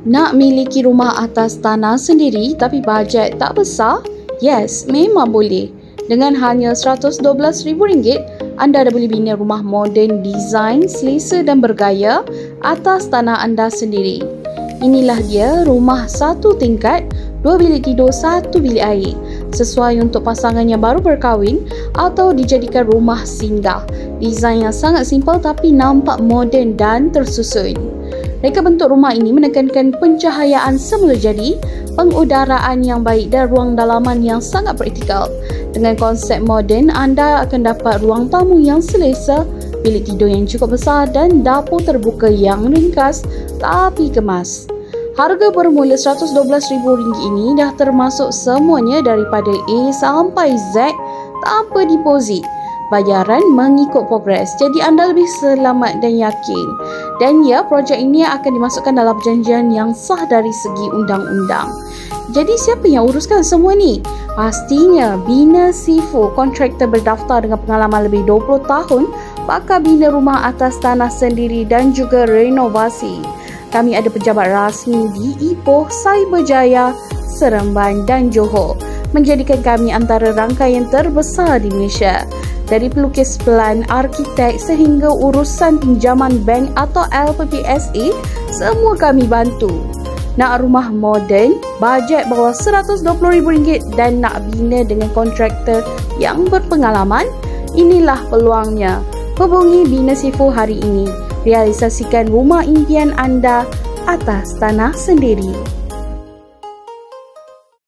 Nak miliki rumah atas tanah sendiri tapi bajet tak besar? Yes, memang boleh. Dengan hanya RM112,000, anda dah boleh bina rumah moden, desain, selesa dan bergaya atas tanah anda sendiri. Inilah dia rumah 1 tingkat, 2 bilik tidur, 1 bilik air. Sesuai untuk pasangan yang baru berkahwin atau dijadikan rumah singgah. Desain yang sangat simple tapi nampak moden dan tersusun. Reka bentuk rumah ini menekankan pencahayaan semula jadi, pengudaraan yang baik dan ruang dalaman yang sangat praktikal. Dengan konsep moden, anda akan dapat ruang tamu yang selesa, bilik tidur yang cukup besar dan dapur terbuka yang ringkas tapi kemas. Harga bermula RM112,000 ini dah termasuk semuanya daripada A sampai Z tanpa deposit. Bayaran mengikut progres, jadi anda lebih selamat dan yakin. Dan ya, projek ini akan dimasukkan dalam perjanjian yang sah dari segi undang-undang. Jadi siapa yang uruskan semua ni? Pastinya Bina Sifu, kontraktor berdaftar dengan pengalaman lebih 20 tahun, bakal bina rumah atas tanah sendiri dan juga renovasi. Kami ada pejabat rasmi di Ipoh, Cyberjaya, Seremban dan Johor, menjadikan kami antara rangkaian terbesar di Malaysia. Dari pelukis pelan, arkitek sehingga urusan pinjaman bank atau LPPSA, semua kami bantu. Nak rumah moden, bajet bawah RM120,000 dan nak bina dengan kontraktor yang berpengalaman? Inilah peluangnya. Hubungi Bina Sifu hari ini. Realisasikan rumah impian anda atas tanah sendiri.